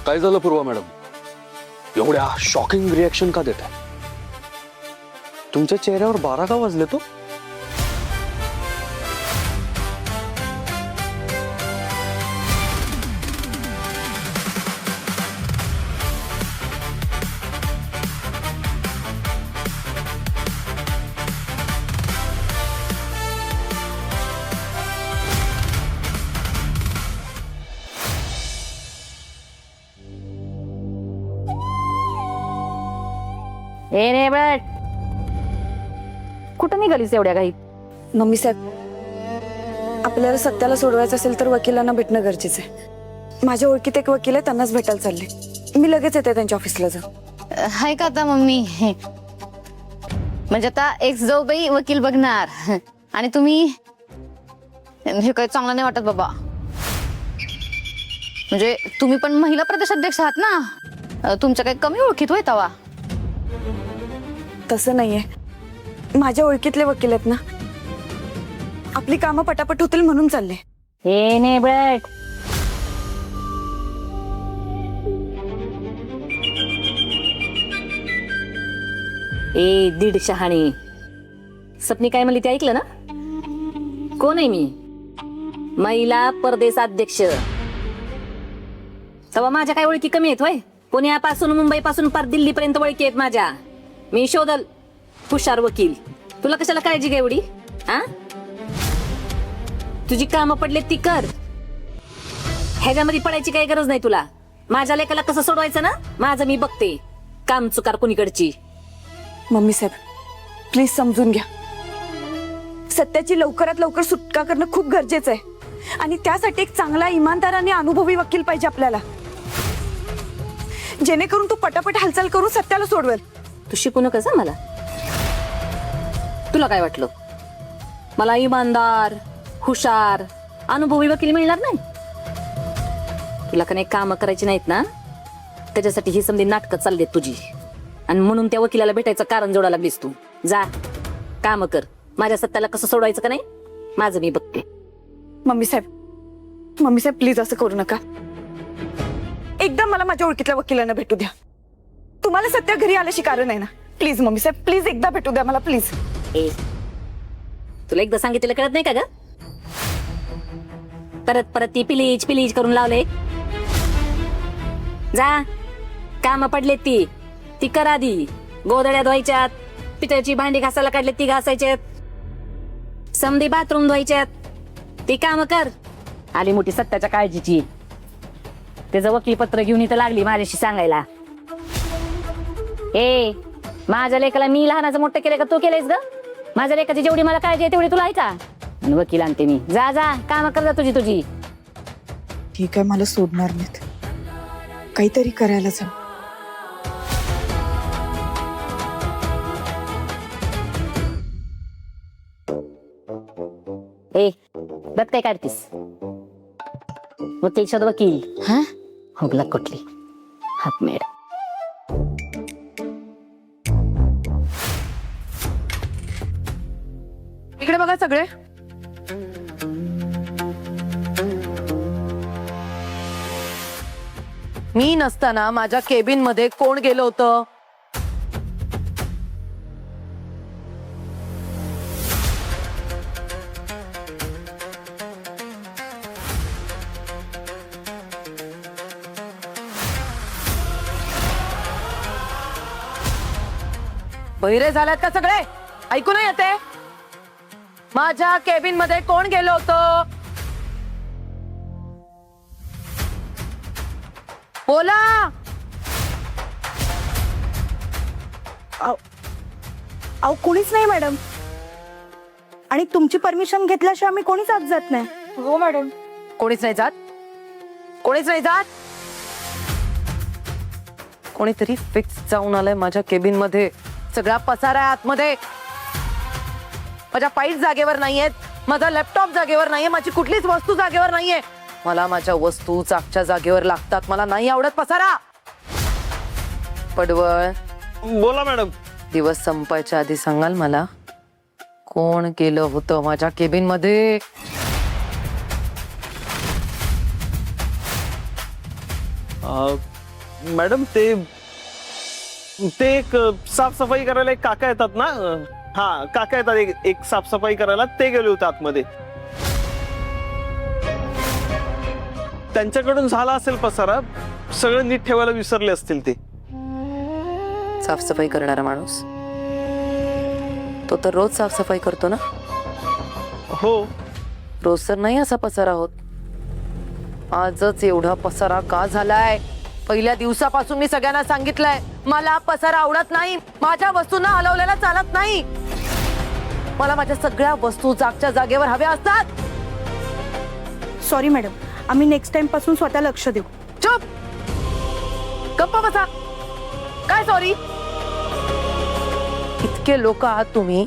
काय झालं पूर्वा मॅडम? एवढ्या शॉकिंग रिएक्शन का देताय? तुमच्या चेहऱ्यावर 12 का वाजले तो? ए रे बट कुठं निघालीस एवढ्या घाईत? मम्मी साहेब, आपल्याला सत्याला सोडवायचं असेल तर वकिलांना भेटणं गरजेचं आहे. माझ्या ओळखीत एक वकील आहे, त्यांनाच भेटायला चालले. मी लगेच येते त्यांच्या ऑफिसला जाऊन. हाय का आता मम्मी? म्हणजे आता एक जाऊबाई वकील बघणार आणि तुम्ही, हे काही चांगलं नाही वाटत बाबा. म्हणजे तुम्ही पण महिला प्रदेशाध्यक्ष आहात ना, तुमच्या काही कमी ओळखीत होय तवा? तसं नाहीये, माझ्या ओळखीतले वकील आहेत ना, आपली कामं पटापट होतील म्हणून चालले. हे ने बट ए दीड शहाणी सपनी काय म्हणली ते ऐकलं ना? कोण आहे मी? महिला परदेशाध्यक्ष. तेव्हा माझ्या काय ओळखी कमी आहेत होय? पुण्यापासून मुंबईपासून पार दिल्लीपर्यंत ओळखी आहेत माझ्या. मी शोधल हुशार वकील. तुला कशाला काळजी काय एवढी? हा, तुझी कामं पडले ती कर, ह्याच्यामध्ये पडायची काही गरज नाही तुला. माझ्या लेकाला कसं सोडवायचं ना, माझं मी बघते. काम चुकार कोणीकडची. मम्मी साहेब, प्लीज समजून घ्या. सत्याची लवकरात लवकर सुटका करणं खूप गरजेचं आहे आणि त्यासाठी एक चांगला, इमानदार आणि अनुभवी वकील पाहिजे आपल्याला, जेणेकरून तू पटापट हालचाल करून सत्याला सोडवेल. तू शिकू नकस मला. तुला काय वाटलं मला इमानदार, हुशार, अनुभवी वकील मिळणार नाही? तुला का नाही काम करायची नाहीत ना, त्याच्यासाठी ही समधी नाटकं चालली तुझी, आणि म्हणून त्या वकिलाला भेटायचं कारण जोडायला लागलीस तू. जा काम कर. माझ्या सत्याला कसं सोडवायचं का नाही माझं मी बघते. मम्मी साहेब प्लीज असं करू नका. एकदा मला माझ्या ओळखीतल्या वकिलांना भेटू द्या. तुम्हाला सत्या घरी आल्याशी कारण आहे ना. प्लीज मम्मी साहेब, प्लीज एकदा भेटू द्या मला, प्लीज. ए, तुला एकदा सांगितलेलं कळत नाही का ग? परत परत ती पिलीज पिलीज करून लावले. जा, काम पडले ती कर आधी. गोधड्या धुवायच्यात, पितळची भांडी घासायला काढले ती घासायच्यात, समधी बाथरूम धुवायच्यात, ती काम कर. आली मोठी सत्याच्या काळजीची. त्याचं वकील पत्र घेऊन इथं लागली माझ्याशी सांगायला. ए, माझ्या लेकाला मी लहानाचं मोठं केलंय का तू केलंयस ग? माझ्या लेकाची जेवढी मला काळजी आहे तेवढी तुला आहे का? आणि वकील आणते मी. जा जा काम कर, जा तुझी. ठीक आहे, मला सोडणार नाहीत. काहीतरी करायला जा. ए, बघ काय काढतीस? वकील शोध वकील. हा, हुगला कुठली हातमेड. इकडे बघा सगळे. मी नसताना माझ्या केबिन मध्ये कोण गेलं होतं? बहिरे झाल्यात का सगळे? ऐकू नाही येते? माझ्या केबिन मध्ये कोण गेलं होतं? बोला. अहो कोणीच नाही मॅडम, आणि तुमची परमिशन घेतल्याशिवाय आम्ही कोणीच आत जात नाही. हो मॅडम. कोणीच नाही जात? कोणीच नाही जात? कोणीतरी फिक्स जाऊन आलंय माझ्या केबिन मध्ये. सगळा पसारा आहे आतमध्ये. माझ्या फाईल्स जागेवर नाहीयेत, माझा लॅपटॉप जागेवर नाहीये, माझी कुठलीच वस्तू जागेवर नाहीये. मला माझ्या वस्तू जागच्या जागेवर लागतात. मला नाही आवडत पसारा. पडवळ, बोला मॅडम. दिवस संपायच्या आधी सांगाल मला कोण केलं होतं माझ्या केबिन मध्ये? मॅडम ते एक साफसफाई करायला एक काका येतात ना, हा काका येतात एक साफसफाई करायला, ते गेले होते आतमध्ये. त्यांच्याकडून झाला असेल पसारा, सगळं नीट ठेवायला विसरले असतील ते. साफसफाई करणारा माणूस तो तर रोज साफसफाई करतो ना. हो, रोज तर नाही असा पसारा होत. आजच एवढा पसारा का झालाय? पहिल्या दिवसापासून मी सगळ्यांना सांगितलंय मला पसारा आवडत नाही, माझ्या वस्तूंना हलवलेला चालत नाही, मला माझ्या सगळ्या वस्तू जागच्या जागेवर हव्या असतात. सॉरी मॅडम, आम्ही नेक्स्ट टाइम पासून स्वतः लक्ष देऊ. चुप, गप्पा बसा. काय सॉरी? इतके लोक आहात तुम्ही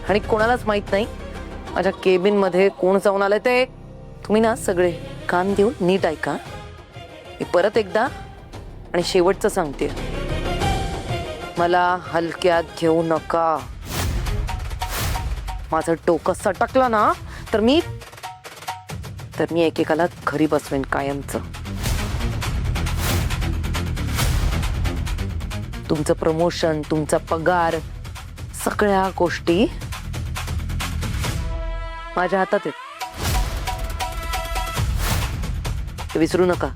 आणि कोणालाच माहित नाही माझ्या केबिन मध्ये कोण जाऊन आलंय ते. तुम्ही ना सगळे कान देऊन नीट ऐका. मी परत एकदा आणि शेवटचं सांगते, मला हलक्यात घेऊ नका. माझं डोकं सटकलं ना तर मी एकेकाला घरी बसवेन कायमचं. तुमचं प्रमोशन, तुमचा पगार, सगळ्या गोष्टी माझ्या हातात आहेत, ते विसरू नका.